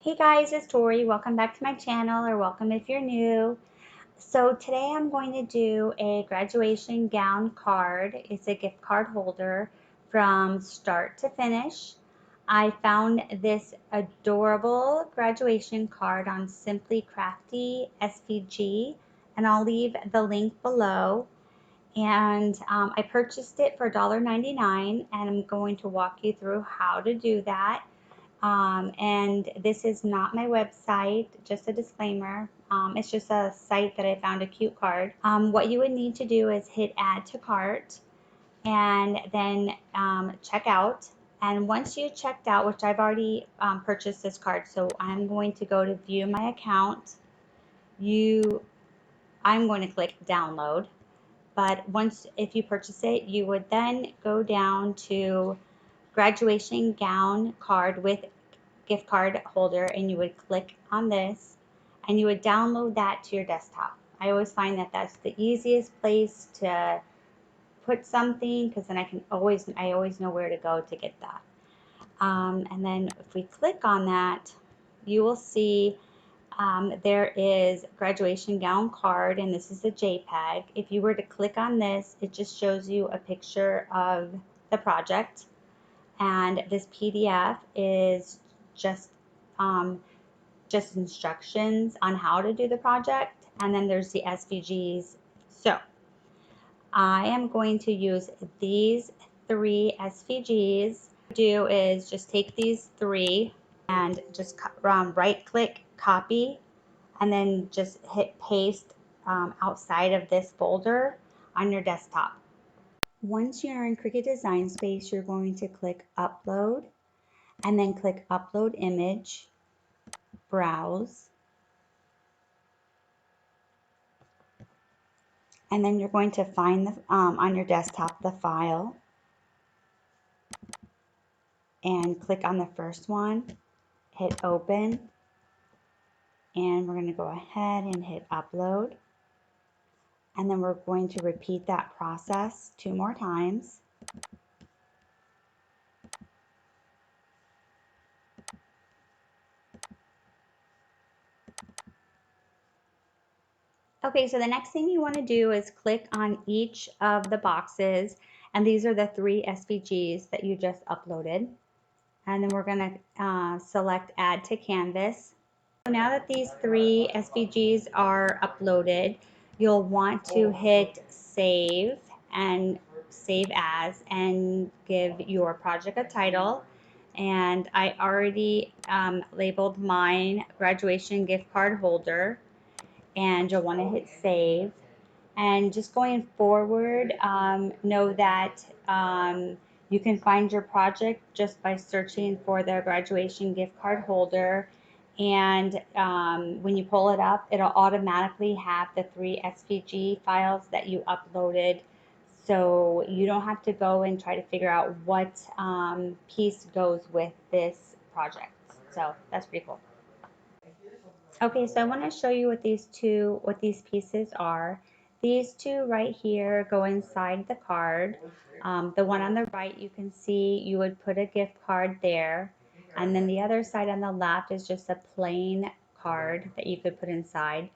Hey guys, it's Tori. Welcome back to my channel, or welcome if you're new. So today I'm going to do a graduation gown card. It's a gift card holder from start to finish. I found this adorable graduation card on SimplyCraftySVG, and I'll leave the link below. And I purchased it for $1.99, and I'm going to walk you through how to do that. And this is not my website, just a disclaimer. It's just a site that I found a cute card. What you would need to do is hit add to cart and then check out. And once you checked out, which I've already purchased this card, so I'm going to go to view my account. I'm going to click download. But if you purchase it, you would then go down to graduation gown card with gift card holder, and you would click on this and you would download that to your desktop. I always find that that's the easiest place to put something, because then I always know where to go to get that. And then if we click on that, you will see there is graduation gown card, and this is a JPEG. If you were to click on this, it just shows you a picture of the project, and this PDF is just instructions on how to do the project, and then there's the SVGs. So I am going to use these 3 SVGs. What I do is just take these 3 and just right click copy, and then just hit paste outside of this folder on your desktop. Once you're in Cricut Design Space, you're going to click upload and then click upload image, browse, and then you're going to find on your desktop the file and click on the first one, hit open, and we're going to go ahead and hit upload, and then we're going to repeat that process 2 more times. Okay, so the next thing you want to do is click on each of the boxes, and these are the 3 SVGs that you just uploaded. And then we're going to select add to canvas. So now that these 3 SVGs are uploaded, you'll want to hit save and save as, and give your project a title. And I already labeled mine graduation gift card holder, and you'll want to hit save. And just going forward, know that you can find your project just by searching for the graduation gift card holder, and when you pull it up, it'll automatically have the 3 SVG files that you uploaded, so you don't have to go and try to figure out what piece goes with this project. So that's pretty cool. Okay, so I want to show you what these pieces are. These 2 right here go inside the card. The one on the right, you can see you would put a gift card there, and then the other side on the left is just a plain card that you could put inside.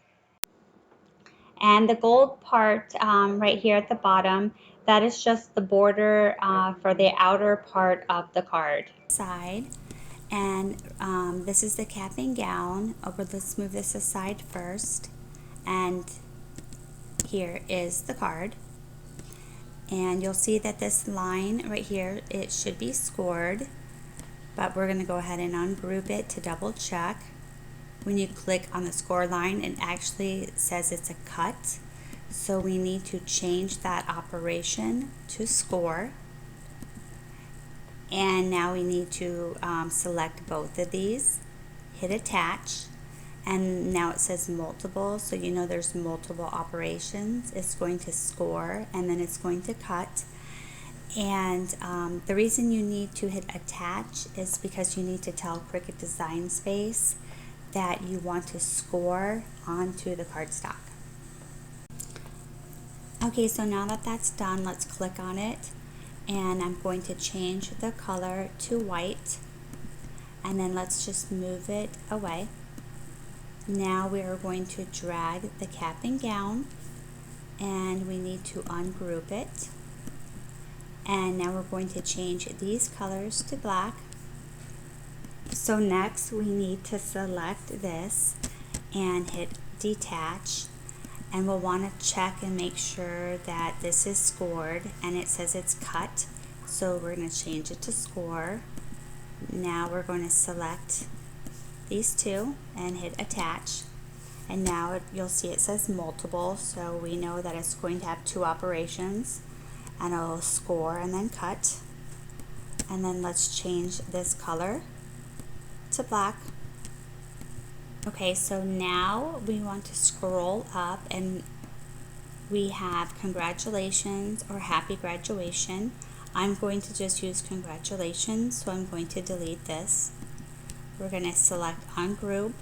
And the gold part right here at the bottom, that is just the border for the outer part of the card. Side. And this is the cap and gown. Let's move this aside first. And here is the card. And you'll see that this line right here, it should be scored, but we're going to go ahead and ungroup it to double check. When you click on the score line, it actually says it's a cut. So we need to change that operation to score. And now we need to select both of these, hit attach, and now it says multiple, so you know there's multiple operations. It's going to score, and then it's going to cut. And the reason you need to hit attach is because you need to tell Cricut Design Space that you want to score onto the cardstock. Okay, so now that that's done, let's click on it. And I'm going to change the color to white, and then let's just move it away. Now we are going to drag the cap and gown, and we need to ungroup it. And now we're going to change these colors to black. So next we need to select this and hit detach, and we'll want to check and make sure that this is scored, and it says it's cut, so we're going to change it to score. Now we're going to select these two and hit attach, and now you'll see it says multiple, so we know that it's going to have two operations, and it'll score and then cut. And then let's change this color to black. Okay, so now we want to scroll up, and we have congratulations or happy graduation. I'm going to just use congratulations, so I'm going to delete this. We're going to select ungroup,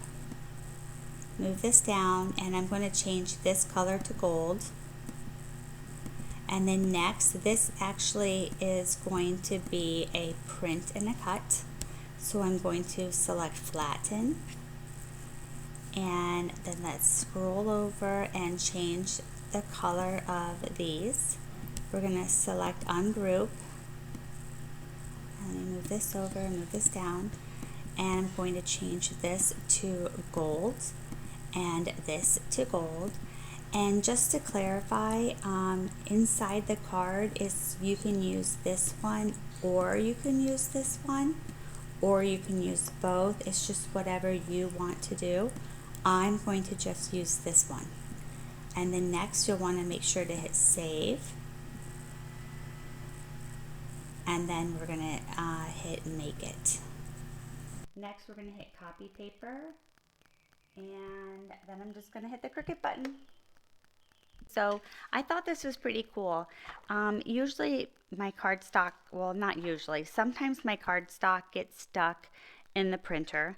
move this down, and I'm going to change this color to gold. And then next, this actually is going to be a print and a cut. So I'm going to select flatten, and then let's scroll over and change the color of these. We're going to select ungroup, and move this over, move this down, and I'm going to change this to gold and this to gold. And just to clarify, inside the card is you can use this one, or you can use this one, or you can use both. It's just whatever you want to do. I'm going to just use this one. And then next you'll want to make sure to hit save, and then we're going to hit make it. Next we're going to hit copy paper, and then I'm just going to hit the Cricut button. So I thought this was pretty cool. Usually my cardstock, well, not usually, sometimes my cardstock gets stuck in the printer.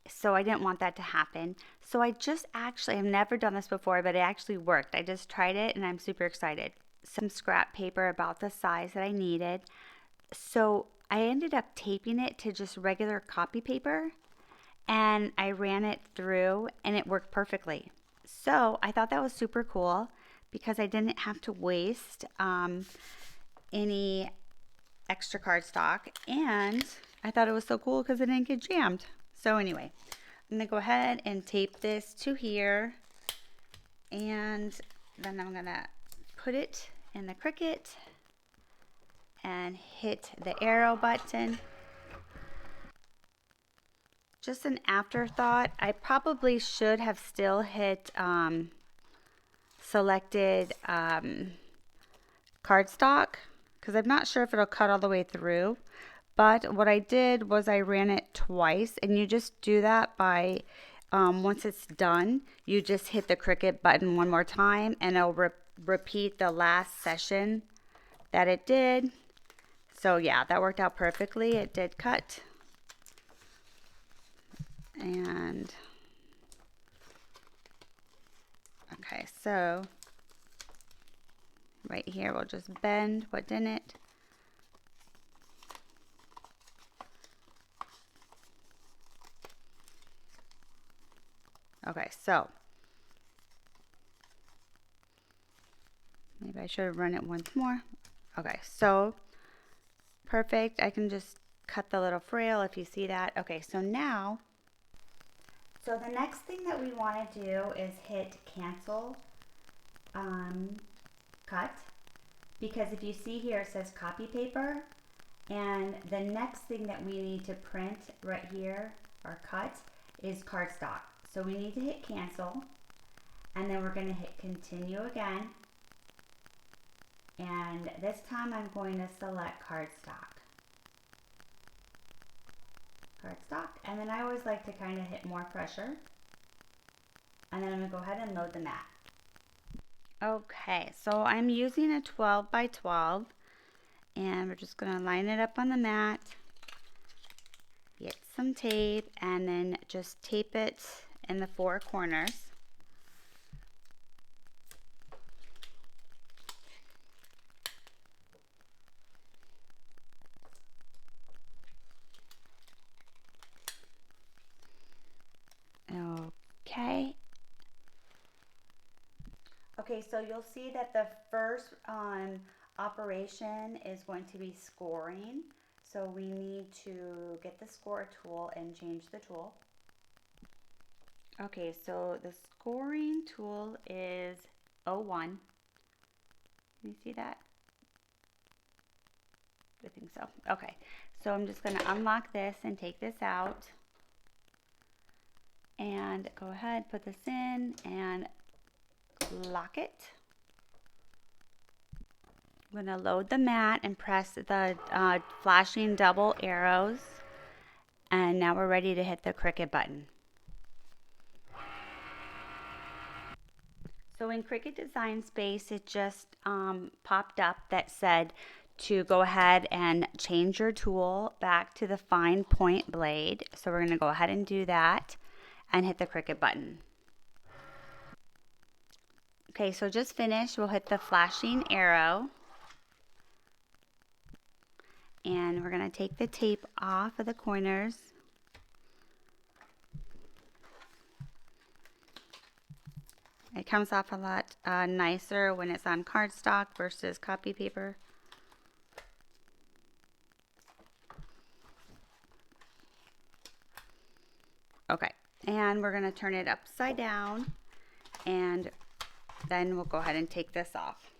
So I didn't want that to happen. So I just actually, I've never done this before, but it actually worked. I just tried it and I'm super excited. Some scrap paper about the size that I needed. So I ended up taping it to just regular copy paper, and I ran it through and it worked perfectly. So I thought that was super cool because I didn't have to waste any extra cardstock, and I thought it was so cool because it didn't get jammed. So anyway, I'm going to go ahead and tape this to here, and then I'm going to put it in the Cricut and hit the arrow button. Just an afterthought, I probably should have still hit selected cardstock, because I'm not sure if it'll cut all the way through. But what I did was I ran it twice, and you just do that by once it's done, you just hit the Cricut button one more time, and it'll repeat the last session that it did. So yeah, that worked out perfectly. It did cut. And okay, so right here we'll just bend what didn't. Okay, so maybe I should have run it once more. Okay, so perfect. I can just cut the little frill if you see that. Okay, so now, so the next thing that we want to do is hit cancel cut, because if you see here it says copy paper, and the next thing that we need to print right here or cut is cardstock. So we need to hit cancel, and then we're going to hit continue again, and this time I'm going to select cardstock, and then I always like to kind of hit more pressure, and then I'm going to go ahead and load the mat. Okay, so I'm using a 12 by 12, and we're just going to line it up on the mat, get some tape, and then just tape it in the four corners. Okay. Okay, so you'll see that the first operation is going to be scoring. So we need to get the score tool and change the tool. Okay, so the scoring tool is 01. Can you see that? I think so. Okay, so I'm just going to unlock this and take this out. And go ahead, put this in and lock it. I'm going to load the mat and press the flashing double arrows. And now we're ready to hit the Cricut button. So in Cricut Design Space, it just popped up that said to go ahead and change your tool back to the fine point blade. So we're going to go ahead and do that and hit the Cricut button. Okay, so just finished. We'll hit the flashing arrow. And we're going to take the tape off of the corners. It comes off a lot nicer when it's on cardstock versus copy paper. Okay, and we're going to turn it upside down, and then we'll go ahead and take this off.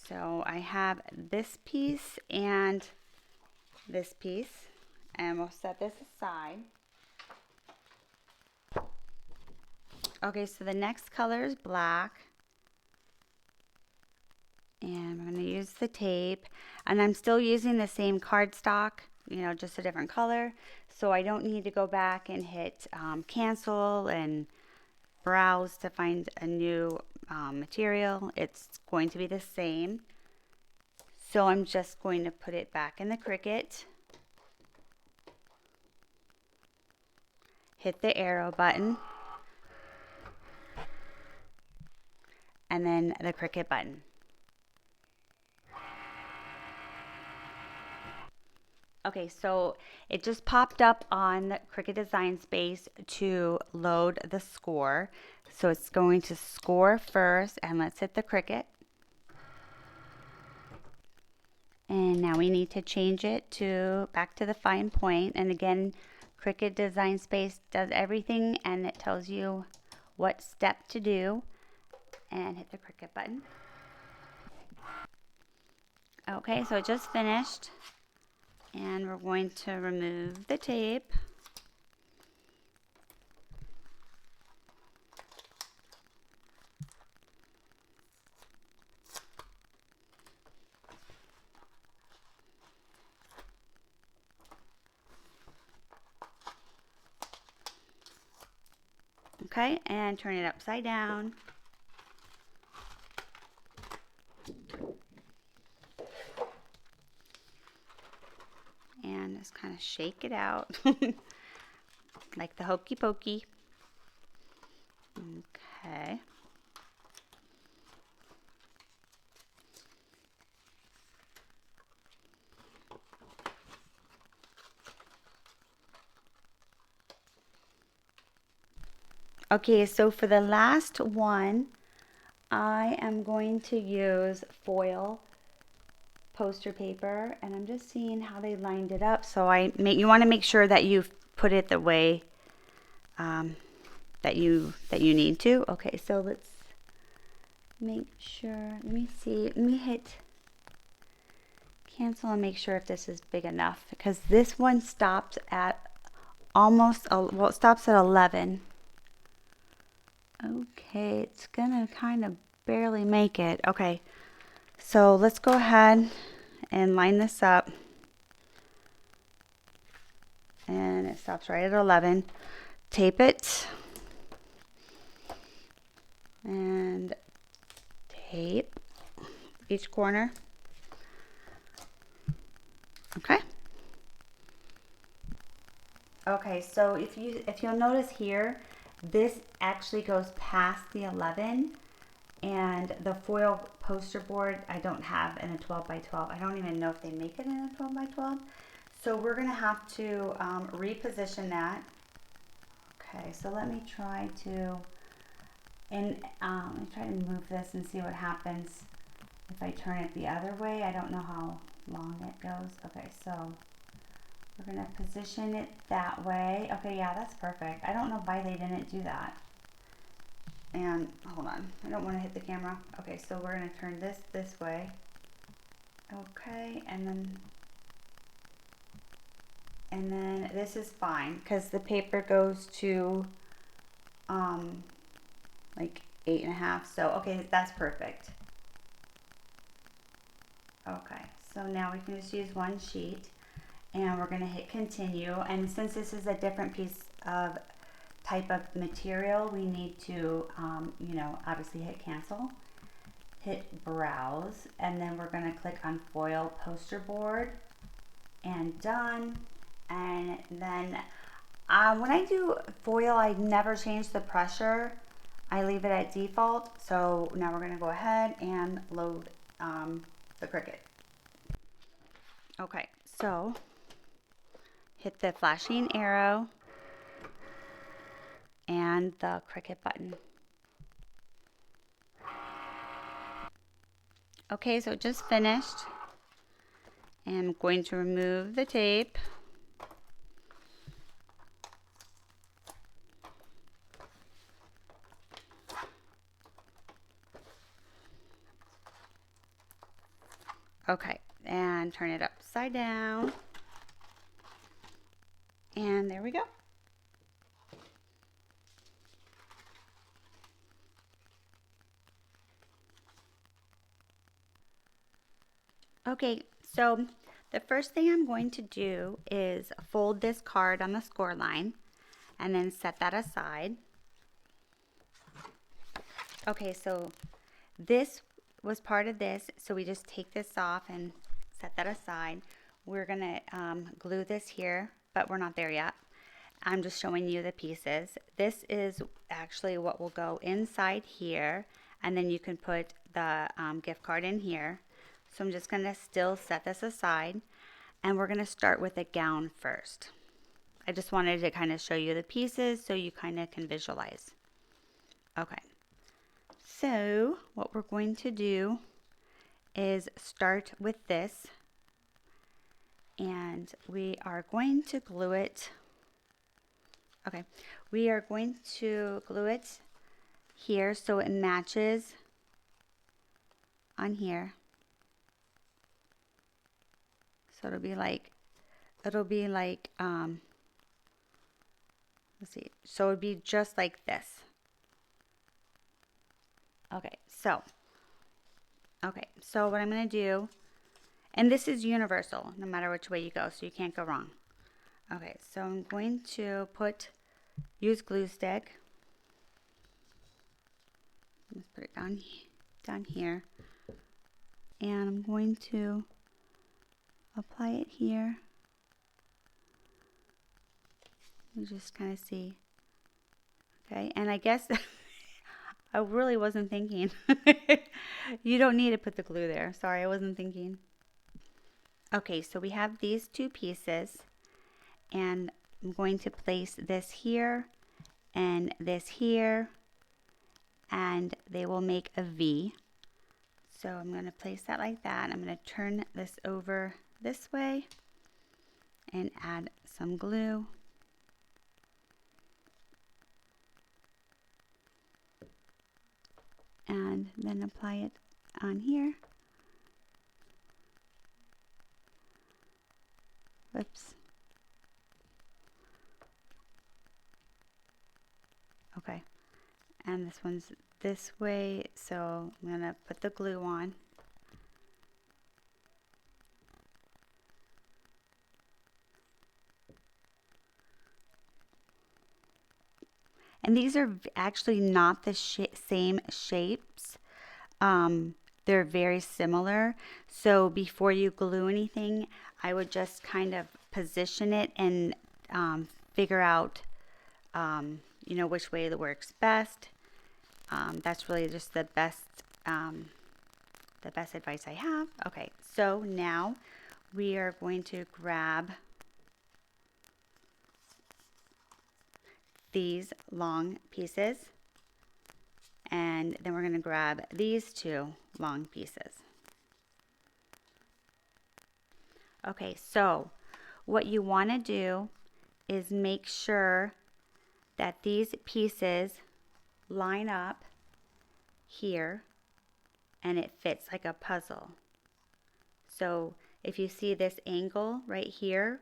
So I have this piece and this piece, and we'll set this aside. Okay, so the next color is black. And I'm going to use the tape. And I'm still using the same cardstock, you know, just a different color. So I don't need to go back and hit cancel and browse to find a new material. It's going to be the same. So I'm just going to put it back in the Cricut. Hit the arrow button. And then the Cricut button. Okay, so it just popped up on the Cricut Design Space to load the score. So it's going to score first, and let's hit the Cricut. And now we need to change it to back to the fine point. And again, Cricut Design Space does everything, and it tells you what step to do. And hit the Cricut button. Okay, so it just finished. And we're going to remove the tape. Okay, and turn it upside down. And just kind of shake it out like the hokey pokey. Okay. Okay, so for the last one, I am going to use foil poster paper, and I'm just seeing how they lined it up. So you want to make sure that you've put it the way that you need to. Okay, so let's make sure. Let me see. Let me hit cancel and make sure if this is big enough, because this one stops at almost, well, it stops at 11. Okay, it's gonna kind of barely make it. Okay, so let's go ahead and line this up. And it stops right at 11. Tape it. And tape each corner. Okay. Okay, so if you'll notice here, this actually goes past the 11, and the foil poster board I don't have in a 12 by 12. I don't even know if they make it in a 12 by 12. So we're gonna have to reposition that. Okay, so let me try to, let me try to move this and see what happens if I turn it the other way. I don't know how long it goes. Okay, so we're gonna position it that way. Okay, yeah, that's perfect. I don't know why they didn't do that. And hold on, I don't want to hit the camera. Okay, so we're gonna turn this way. Okay, and then this is fine because the paper goes to like 8.5. So okay, that's perfect. Okay, so now we can just use one sheet and we're gonna hit continue. And since this is a different piece of type of material, we need to, you know, obviously hit cancel, hit browse, and then we're gonna click on foil poster board and done. And then when I do foil, I never change the pressure. I leave it at default. So now we're gonna go ahead and load the Cricut. Okay, so hit the flashing arrow and the Cricut button. Okay, so it just finished. And I'm going to remove the tape. Okay, and turn it upside down. And there we go. Okay, so the first thing I'm going to do is fold this card on the score line and then set that aside. Okay, so this was part of this, so we just take this off and set that aside. We're gonna glue this here, but we're not there yet. I'm just showing you the pieces. This is actually what will go inside here, and then you can put the gift card in here. So I'm just gonna still set this aside, and we're gonna start with a gown first. I just wanted to kind of show you the pieces so you kind of can visualize. Okay, so what we're going to do is start with this, and we are going to glue it. Okay, we are going to glue it here so it matches on here. So it'll be like, let's see, so it'd be just like this. Okay, so what I'm gonna do, and this is universal, no matter which way you go, so you can't go wrong. Okay, so I'm going to use glue stick. Let's put it down here, and I'm going to apply it here. You just kind of see. Okay, and I guess I really wasn't thinking. You don't need to put the glue there. Sorry, I wasn't thinking. Okay, so we have these two pieces, and I'm going to place this here and this here, and they will make a V. So I'm going to place that like that. I'm going to turn this over this way and add some glue. And then apply it on here. Whoops. Okay, and this one's this way, so I'm gonna put the glue on. And these are actually not the same shapes. They're very similar. So before you glue anything, I would just kind of position it and figure out, you know, which way that works best. That's really just the best advice I have. Okay, so now we are going to grab these long pieces, and then we're going to grab these two long pieces. Okay, so what you want to do is make sure that these pieces line up here and it fits like a puzzle. So if you see this angle right here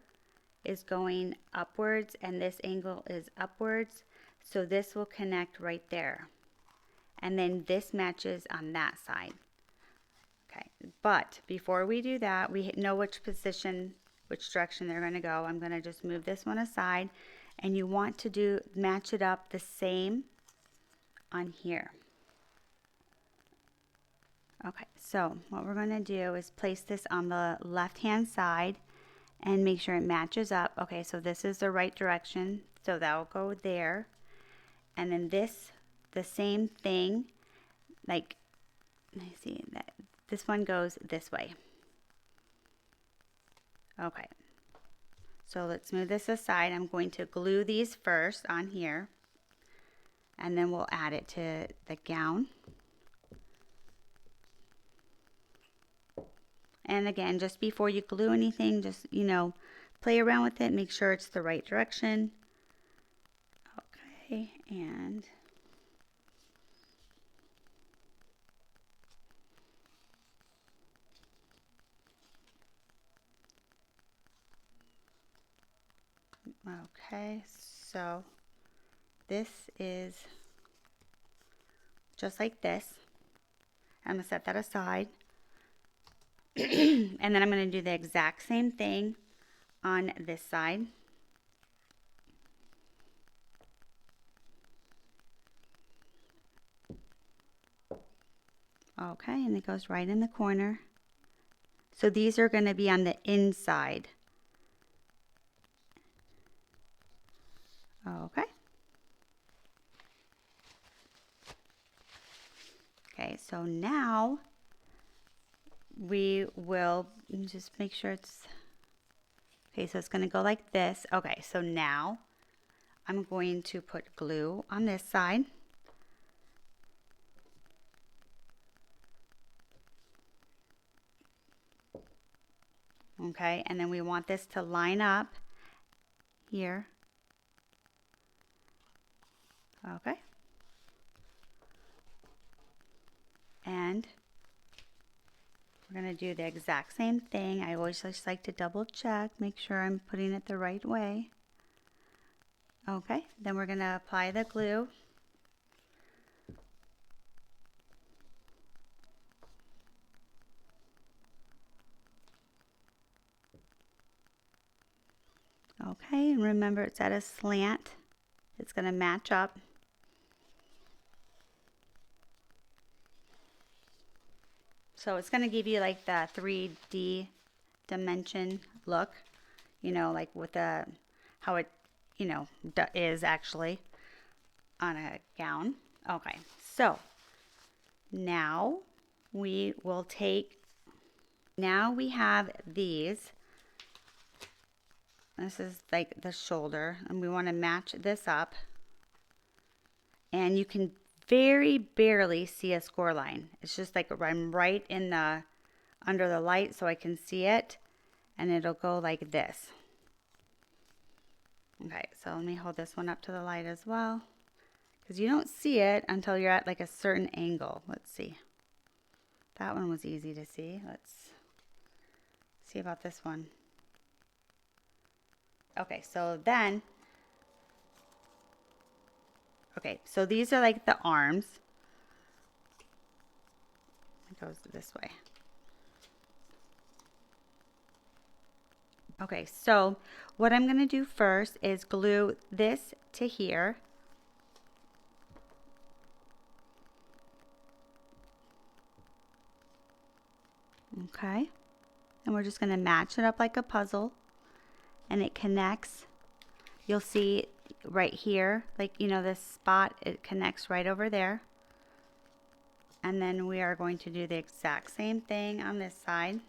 is going upwards and this angle is upwards, so this will connect right there. And then this matches on that side. Okay, but before we do that, we know which position, which direction they're going to go. I'm going to just move this one aside, and you want to match it up the same on here. Okay, so what we're going to do is place this on the left hand side and make sure it matches up. Okay, so this is the right direction, so that will go there. And then this, the same thing, like, let me see, that this one goes this way. Okay, so let's move this aside. I'm going to glue these first on here, and then we'll add it to the gown. And again, just before you glue anything, just, you know, play around with it, make sure it's the right direction. Okay, and okay, so this is just like this. I'm going to set that aside. And then I'm going to do the exact same thing on this side. Okay, and it goes right in the corner. So these are going to be on the inside. Okay. Okay, so now we will just make sure it's, okay, so it's going to go like this. Okay, so now I'm going to put glue on this side. Okay, and then we want this to line up here. Okay. And we're going to do the exact same thing. I always just like to double check, make sure I'm putting it the right way. Okay, then we're going to apply the glue. Okay, and remember it's at a slant. It's going to match up. So it's going to give you like the 3D dimension look, you know, like with the, how it, you know, is actually on a gown. Okay, so now we will take, now we have these. This is like the shoulder, and we want to match this up. And you can very barely see a score line. It's just like I'm right in the, under the light so I can see it, and it'll go like this. Okay, so let me hold this one up to the light as well, because you don't see it until you're at like a certain angle. Let's see. That one was easy to see. Let's see about this one. Okay, so then, okay, so these are like the arms. It goes this way. Okay, so what I'm going to do first is glue this to here. Okay, and we're just going to match it up like a puzzle, and it connects. You'll see right here, like, you know, this spot, it connects right over there. And then we are going to do the exact same thing on this side.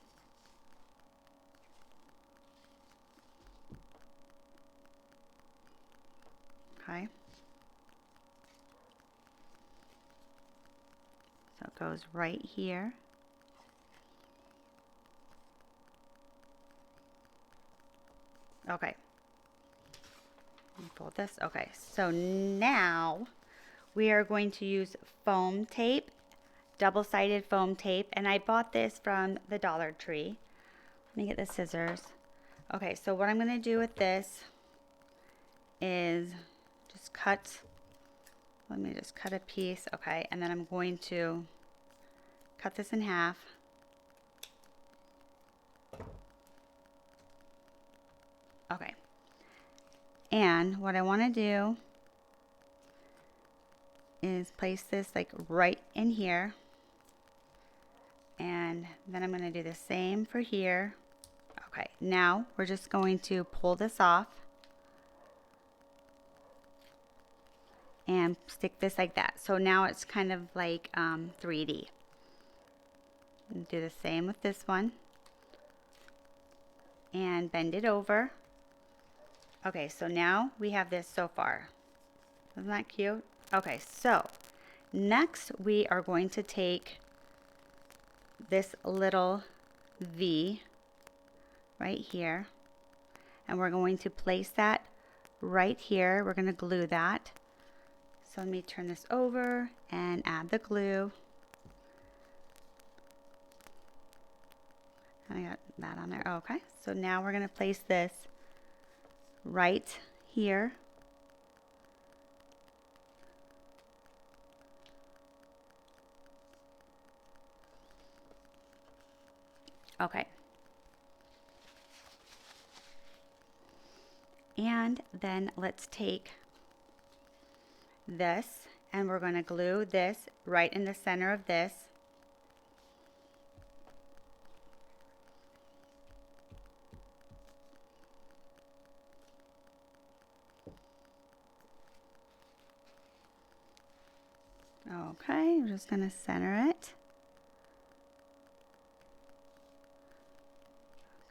Okay. it goes right here. Okay. Fold this. Okay, so now we are going to use foam tape, double-sided foam tape, and I bought this from the Dollar Tree. Let me get the scissors. Okay, so what I'm going to do with this is just cut, let me just cut a piece, okay, and then I'm going to cut this in half. Okay, and what I want to do is place this like right in here, and then I'm going to do the same for here. Okay, now we're just going to pull this off and stick this like that. So now it's kind of like 3D. And do the same with this one and bend it over. Okay, so now we have this so far. Isn't that cute? Okay, so next we are going to take this little V right here, and we're going to place that right here. We're going to glue that. So let me turn this over and add the glue. I got that on there. Okay, so now we're going to place this right here. Okay. And then let's take this and we're going to glue this right in the center of this. Okay, we're just going to center it.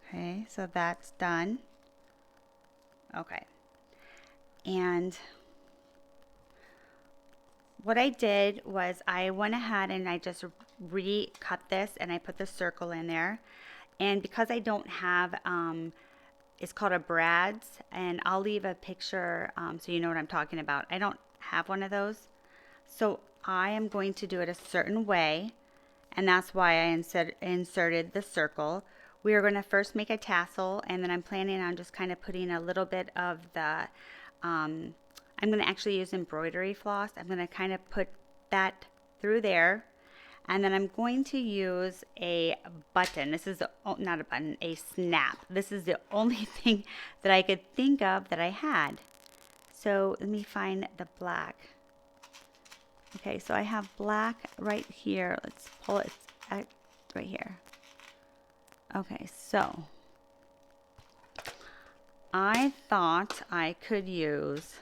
Okay, so that's done. Okay, and what I did was I went ahead and I just recut this and I put the circle in there. And because I don't have, it's called a Brad's, and I'll leave a picture so you know what I'm talking about. I don't have one of those. So I am going to do it a certain way, and that's why I inserted the circle. We are going to first make a tassel, and then I'm planning on just kind of putting a little bit of the, I'm going to actually use embroidery floss. I'm going to kind of put that through there, and then I'm going to use a button. This is not a button, a snap. This is the only thing that I could think of that I had. So let me find the black. Okay, so I have black right here. Let's pull it right here. Okay, so I thought I could use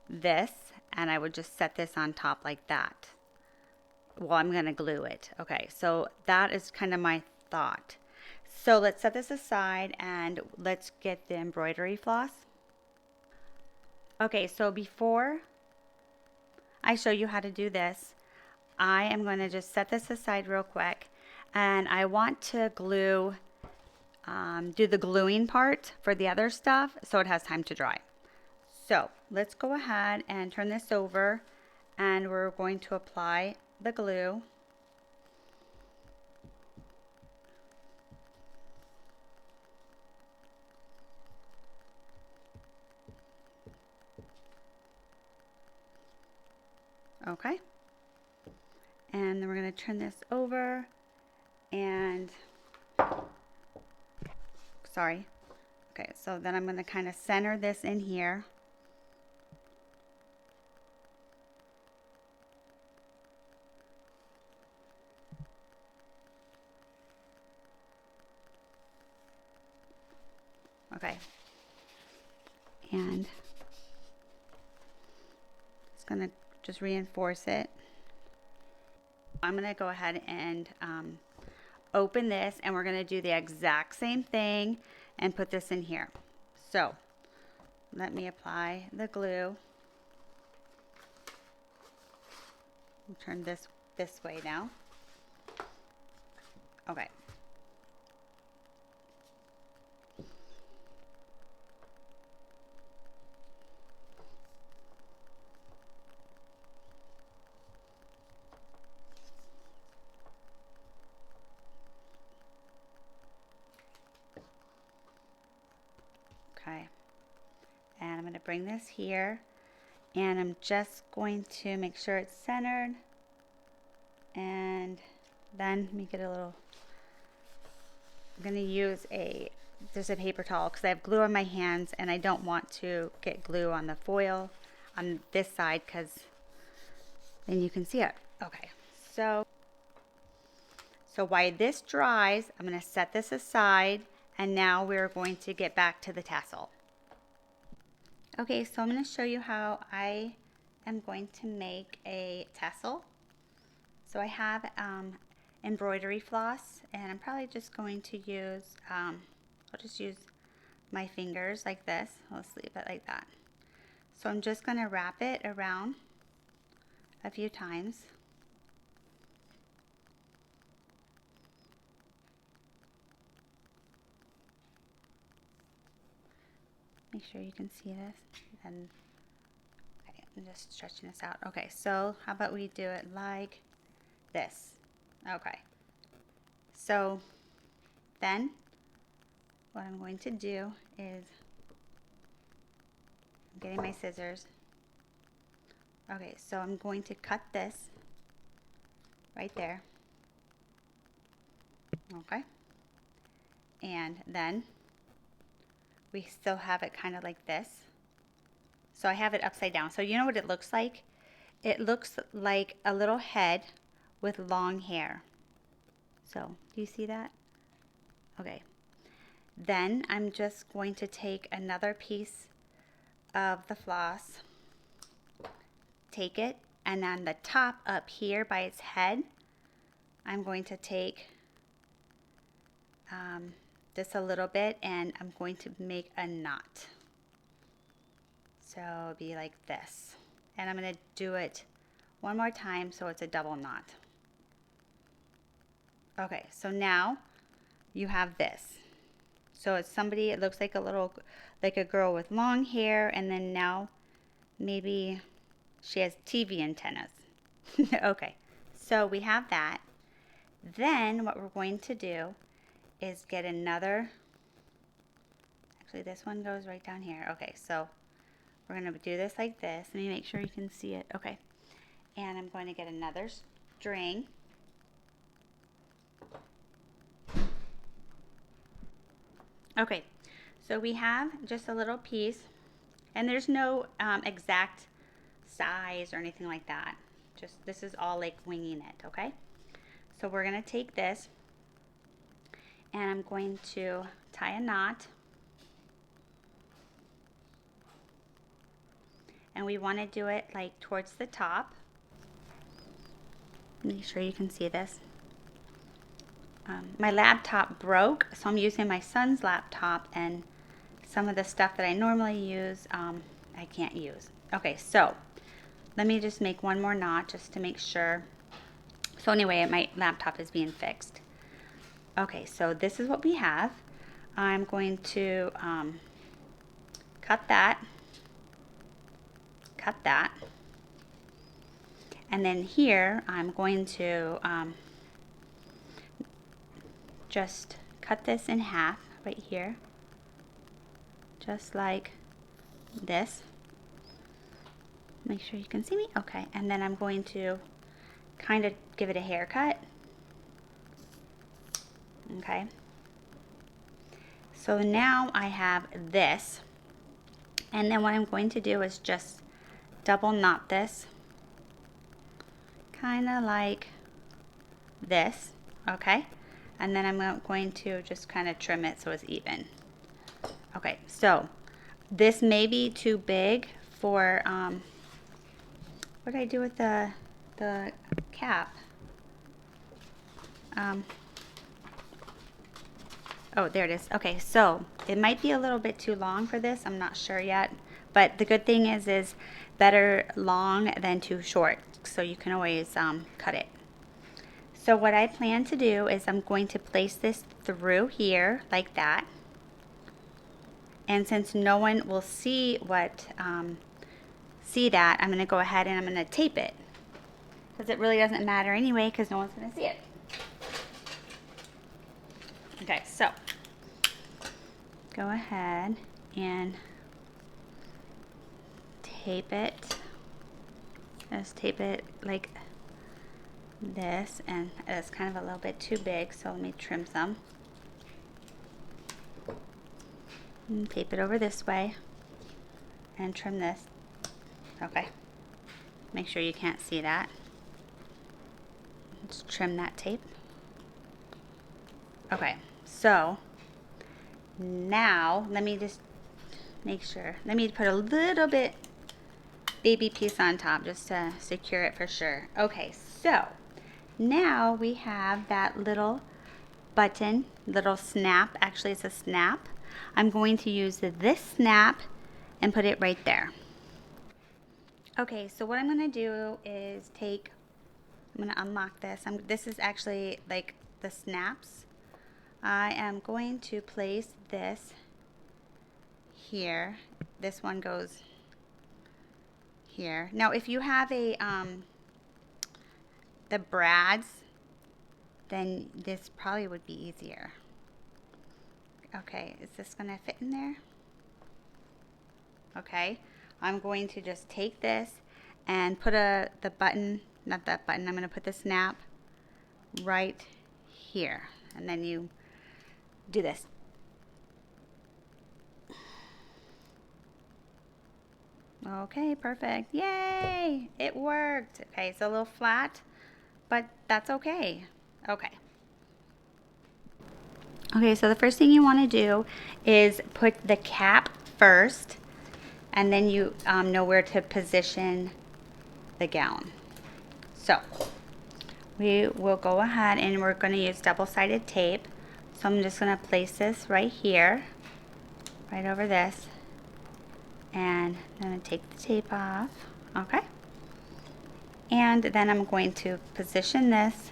this, and I would just set this on top like that. Well, I'm going to glue it. Okay, so that is kind of my thought. So let's set this aside and let's get the embroidery floss. Okay, so before I show you how to do this, I am going to just set this aside real quick, and I want to glue, do the gluing part for the other stuff so it has time to dry. So let's go ahead and turn this over, and we're going to apply the glue. Okay, and then we're going to turn this over, and sorry. Okay, so then I'm going to kind of center this in here. Okay, and it's going to just reinforce it. I'm going to go ahead and open this, and we're going to do the exact same thing and put this in here. So let me apply the glue. Turn this this way now. Okay. Okay. And I'm going to bring this here, and I'm just going to make sure it's centered, and then make it a little, I'm going to use there's a paper towel because I have glue on my hands and I don't want to get glue on the foil on this side because then you can see it. Okay, so while this dries, I'm going to set this aside, and now we're going to get back to the tassel. Okay, so I'm going to show you how I am going to make a tassel. So I have embroidery floss, and I'm probably just going to use, I'll just use my fingers like this. Let's leave it like that. So I'm just going to wrap it around a few times. Make sure you can see this. And okay, I'm just stretching this out. Okay, so how about we do it like this? Okay. So then what I'm going to do is, I'm getting my scissors. Okay, so I'm going to cut this right there. Okay. And then we still have it kind of like this. So I have it upside down. So you know what it looks like? It looks like a little head with long hair. So do you see that? Okay. Then I'm just going to take another piece of the floss, take it, and on the top up here by its head, I'm going to take just a little bit, and I'm going to make a knot. So it'll be like this. And I'm going to do it one more time so it's a double knot. Okay, so now you have this. So it's somebody, it looks like a little, like a girl with long hair, and then now maybe she has TV antennas. Okay, so we have that. Then what we're going to do is get another, actually this one goes right down here. Okay, so we're going to do this like this. Let me make sure you can see it. Okay, and I'm going to get another string. Okay, so we have just a little piece, and there's no exact size or anything like that. Just, this is all like winging it, okay? So we're going to take this, and I'm going to tie a knot. And we want to do it like towards the top. Make sure you can see this. My laptop broke, so I'm using my son's laptop, and some of the stuff that I normally use, I can't use. Okay, so let me just make one more knot just to make sure. So anyway, my laptop is being fixed. Okay, so this is what we have. I'm going to cut that, and then here I'm going to just cut this in half right here, just like this. Make sure you can see me. Okay, and then I'm going to kind of give it a haircut. Okay, so now I have this, and then what I'm going to do is just double knot this, kind of like this. Okay, and then I'm going to just kind of trim it so it's even. Okay, so this may be too big for what did I do with the cap? Oh, there it is. Okay, so it might be a little bit too long for this. I'm not sure yet, but the good thing is better long than too short, so you can always cut it. So what I plan to do is I'm going to place this through here like that. And since no one will see that, I'm going to go ahead and I'm going to tape it. Because it really doesn't matter anyway, because no one's going to see it. Okay, so go ahead and tape it. Just tape it like this, and it's kind of a little bit too big, so let me trim some. And tape it over this way and trim this. Okay. Make sure you can't see that. Just trim that tape. Okay, so now let me just make sure. Let me put a little bit baby piece on top just to secure it for sure. Okay, so now we have that little button, little snap. Actually, it's a snap. I'm going to use this snap and put it right there. Okay, so what I'm going to do is I'm going to unlock this. This is actually like the snaps. I am going to place this here. This one goes here. Now, if you have the brads, then this probably would be easier. Okay, is this going to fit in there? Okay, I'm going to just take this and put the button, not that button, I'm going to put the snap right here. And then you do this. Okay, perfect. Yay! It worked. Okay, it's a little flat, but that's okay. Okay. Okay, so the first thing you want to do is put the cap first, and then you know where to position the gown. So we will go ahead and we're going to use double-sided tape. So I'm just going to place this right here, right over this, and I'm going to take the tape off. Okay. And then I'm going to position this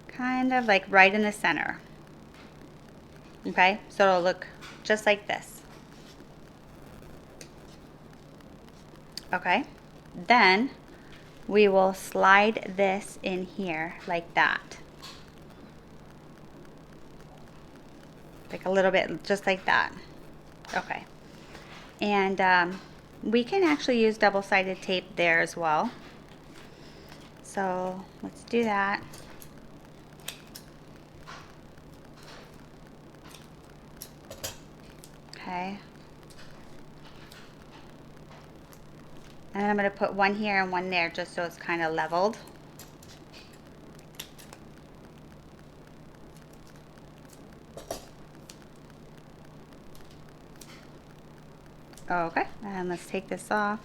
kind of like right in the center. Okay, so it'll look just like this. Okay, then we will slide this in here like that. Like a little bit, just like that. Okay, and we can actually use double-sided tape there as well. So let's do that. Okay. And I'm going to put one here and one there just so it's kind of leveled. Okay, and let's take this off.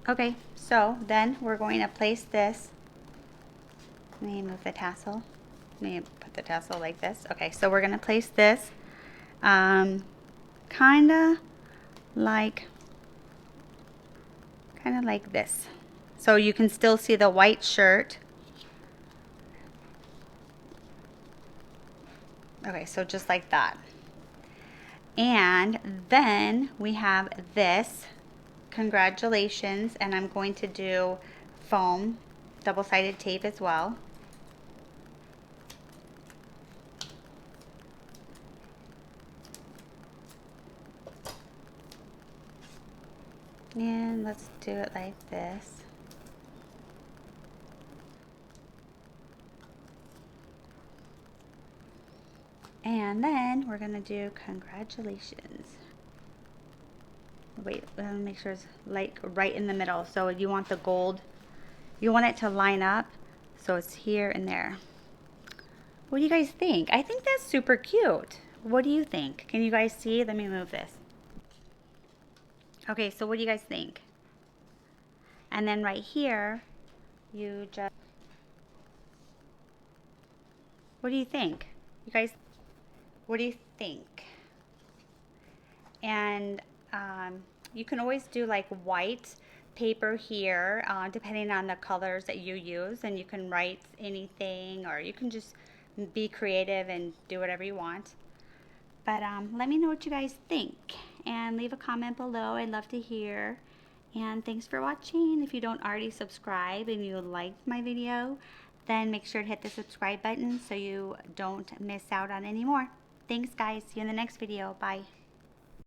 Okay, so then we're going to place this. Let me move the tassel. Let me put the tassel like this. Okay, so we're going to place this kind of like this. So you can still see the white shirt. Okay, so just like that. And then we have this. Congratulations, and I'm going to do foam, double-sided tape as well. And let's do it like this. And then we're going to do congratulations. Wait, let me make sure it's like right in the middle. So you want the gold, you want it to line up so it's here and there. What do you guys think? I think that's super cute. What do you think? Can you guys see? Let me move this. Okay, so what do you guys think? And then right here, you just, what do you think? You guys, what do you think? And you can always do like white paper here, depending on the colors that you use, and you can write anything, or you can just be creative and do whatever you want. But let me know what you guys think, and leave a comment below. I'd love to hear. And thanks for watching. If you don't already subscribe and you liked my video, then make sure to hit the subscribe button so you don't miss out on any more. Thanks guys, see you in the next video. Bye.